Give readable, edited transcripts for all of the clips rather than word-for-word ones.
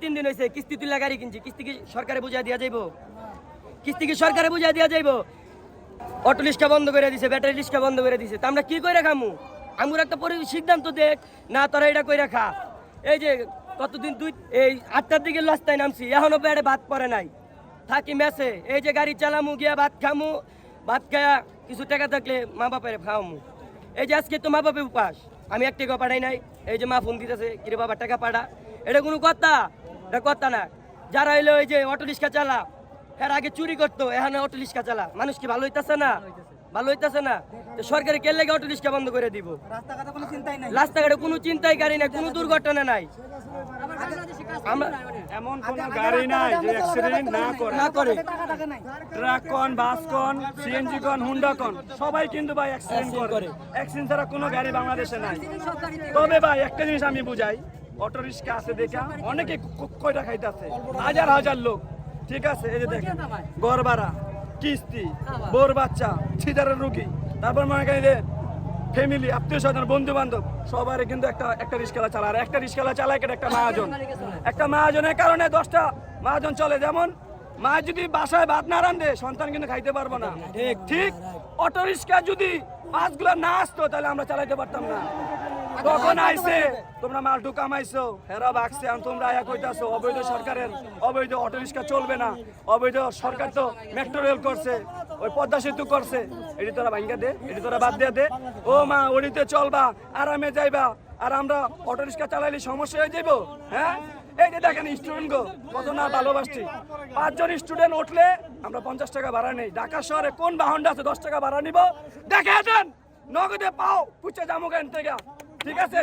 3 দিন হয়েছে কিস্তি তুলে গাড়ি কিনছি। কিস্তি কি সরকারে বুঝাই দিয়া যাইব? কিস্তি কি সরকারে বুঝাই দিয়া যাইব? অটো রিক্সা বন্ধ করে দিছে, ব্যাটারি রিক্সা বন্ধ করে দিছে। তা আমরা কি করে খামু? আমার একটা সিদ্ধান্ত দেখ না, তোরা এটা কইরা খা। এই যে কতদিন এই 8টার দিকে রাস্তায় নামছি, এখনো পেটে ভাত পড়ে নাই, থাকি মেসে। এই যে গাড়ি চালামু, গিয়া ভাত খামু, ভাত খায়া কিছু টাকা থাকলে মা বাপের খাওয়ামু। এই যে আজকে তো মা বাপে উপাস, আমি এক টাকা পাঠাই নাই। এই যে মা ফোন দিতেছে, কিরে বাবা টাকা পাঠা। এটা কোনো কথা? এটা কথা না। যারা হইলো ওই যে অটো রিক্সা চালা, এর আগে চুরি করতো, এখন অটো রিক্সা চালা। মানুষ কি ভালো হইতেছে না? ভালো হইতেছে না। সরকারে কে লেগে অটো রিক্সা বন্ধ করে দিব? রাস্তাঘাটে কোনো চিন্তাই গাড়ি নাই, কোনো দুর্ঘটনা নাই। এমন কোন গাড়ি নাই যে অ্যাক্সিডেন্ট না করে। ট্রাক কোন, বাস কোন, সিএনজি কোন, হুন্ডা কোন, সবাই কিন্তু ভাই অ্যাক্সিডেন্ট করে। অ্যাক্সিডেন্ট ছাড়া কোনো গাড়ি বাংলাদেশে নাই। তবে ভাই একটা জিনিস আমি বুঝাই, অটো রিক্সা আছে দেখা অনেকে কয়টা খাইতেছে, হাজার হাজার লোক। ঠিক আছে, এই যে দেখেন ঘর ভাড়া, কিস্তি, বোর বাচ্চা, সিজারের রুগী, তারপর মনে করেন যে ফ্যামিলি, আত্মীয় স্বজন, বন্ধু বান্ধব, সবারই কিন্তু একটা রিক্সাওয়ালা চালায়। আর একটা রিক্সাওয়ালা চালায় একটা মহাজন। একটা মহাজনের কারণে 10টা মহাজন চলে। যেমন মা যদি বাসায় ভাত না রান্ধে, সন্তান কিন্তু খাইতে পারবো না। ঠিক অটো রিক্সা যদি বাসগুলো না আসতো, তাহলে আমরা চালাইতে পারতাম না। তখন আইসে তোমরা মালটু কামাইছো, হেরা বাগছে, তোমরা আয়া কইতাছো অবৈধ সরকারের অবৈধ অটো রিক্সা চলবে না। অবৈধ সরকার তো মেট্রো রেল করছে, ওই পদ্মা সেতু করছে, এটি তোরা ভাঙ্গা দে, এটি তোরা বাদ দিয়ে দে। ও মা, ওটিতে চলবা, আরামে যাইবা। আর আমরা অটো রিক্সা চালাইলে সমস্যা হয়ে যাইব? হ্যাঁ, এই যে দেখেন স্টুডেন্ট গো কত না ভালোবাসছি। 5 জন স্টুডেন্ট উঠলে আমরা 50 টাকা ভাড়া নেই। ঢাকা শহরে কোন বাহনটা আছে 10 টাকা ভাড়া নিব? দেখে দেন, নগদে পাও, পুচে যাবো কেন থেকে। ঠিক আছে,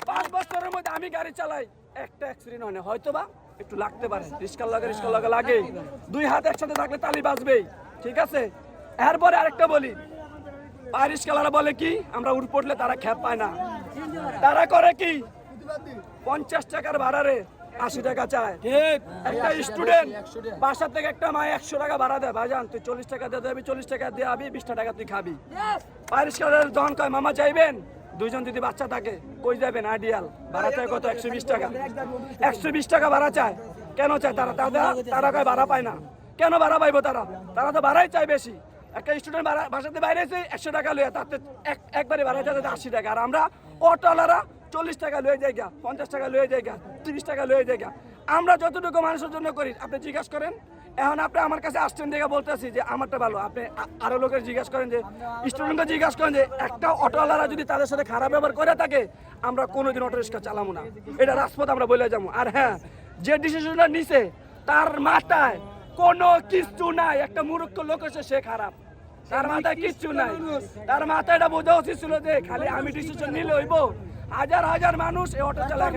5 বছরের মধ্যে আমি গাড়ি চালাই, একটা অ্যাক্সিডেন্ট হয় না। হয়তো বা একটু লাগতে পারে, রিস্কার লাগে, 2 হাত একসাথে থাকলে তালি বাজবেই। ঠিক আছে, এরপরে আরেকটা বলি, রিস্কাওয়ালারা বলে কি, আমরা উঠ পড়লে তারা খ্যাপ পায় না। তারা করে কি, 50 টাকার ভাড়ারে 80 টাকা চায়। একটা স্টুডেন্ট বাসা থেকে একটা মা 100 টাকা ভাড়া দেয়, ভাইজান তুই 40 টাকা দিয়ে দেবি, 40 টাকা দিয়ে আবি, 20 টাকা তুই খাবি। রিস্কাওয়ালার যখন কয় মামা যাইবেন, 2 জন যদি বাচ্চা থাকে, কই যাবেন? আইডিয়াল ভাড়া চায় কত? 120 টাকা। 120 টাকা ভাড়া চায়। কেন চায়? তারা কয় ভাড়া পায় না। কেন ভাড়া পাইবো? তারা তো ভাড়াই চায় বেশি। একটা স্টুডেন্ট বাসাতে বাইরে এসে 100 টাকা লইয়া, তাতে একবারে ভাড়া চায় 80 টাকা। আর আমরা অটোওয়ালারা 40 টাকা লয়ে যাই, 50 টাকা লয়ে যাই, 30 টাকা লয়ে যাই। আমরা যতটুকু মানুষের জন্য করি, আপনি জিজ্ঞাসা করেন। এখন আপনি আমার কাছে আসছেন দেখে বলতেছি যে আমারটা ভালো। আপনি আরো লোকের জিজ্ঞাসা করেন, যে স্টুডেন্টকে জিজ্ঞাসা করেন যে একটা অটোওয়ালারা যদি তাদের সাথে খারাপ ব্যবহার করে থাকে, আমরা কোনোদিন অটো রিক্সা চালাবো না। এটা রাজপথ আমরা বলে যাবো। আর হ্যাঁ, যে ডিসিশনটা নিছে তার মাথায় কোনো কিছু নাই। একটা মূর্খ লোক হচ্ছে, সে খারাপ, তার মাথায় কিচ্ছু নাই। তার মাথায় এটা বোঝা উচিত ছিল যে খালি আমি ডিসিশন নিলে হইব। হাজার হাজার মানুষ এই অটো চালায়,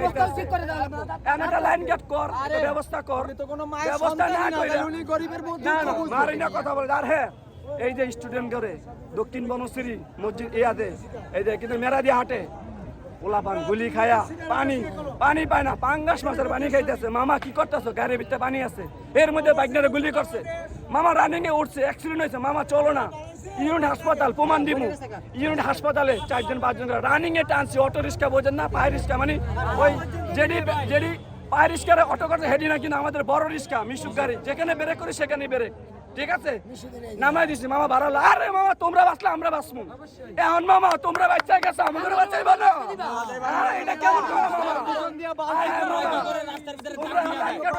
একটা লাইন গেট কর, ব্যবস্থা কর, ব্যবস্থা না মারি না কথা বলে। আর হ্যাঁ, এই যে স্টুডেন্ট করে দক্ষিণ বনশ্রী মসজিদ ইয়াদে, এই যে কিন্তু মেরা দিয়ে হাঁটে, পোলাপান গুলি খায়া পানি পায় না, পাঙ্গাস মাছের পানি খাইতেছে। মামা কি করতেছো? গাড়ির ভিতরে পানি আছে, এর মধ্যে বাইকনারে গুলি করছে। মামা রানিং এ উঠছে, অ্যাক্সিডেন্ট হয়েছে। মামা চলো না, ইউনিট হাসপাতাল, প্রমাণ দিব। ইউনিট হাসপাতালে 4 জন 5 জন রানিং এ টানছে। অটো রিক্সা বোঝেন না, পায়ে রিক্সা মানে ওই যেটি পায়ে রিক্সারে অটো করছে হেডি না, কিন্তু আমাদের বড় রিক্সা মিশুক গাড়ি, যেখানে ব্রেক করি সেখানে ব্রেক। ঠিক আছে, নামাই দিছি। মামা বাড়ালো, আরে মামা তোমরা বাঁচলে আমরা বাঁচবো। এখন মামা তোমরা বাচ্চা গেছো, আমাদের বাচ্চাই বলো এটা কেমন?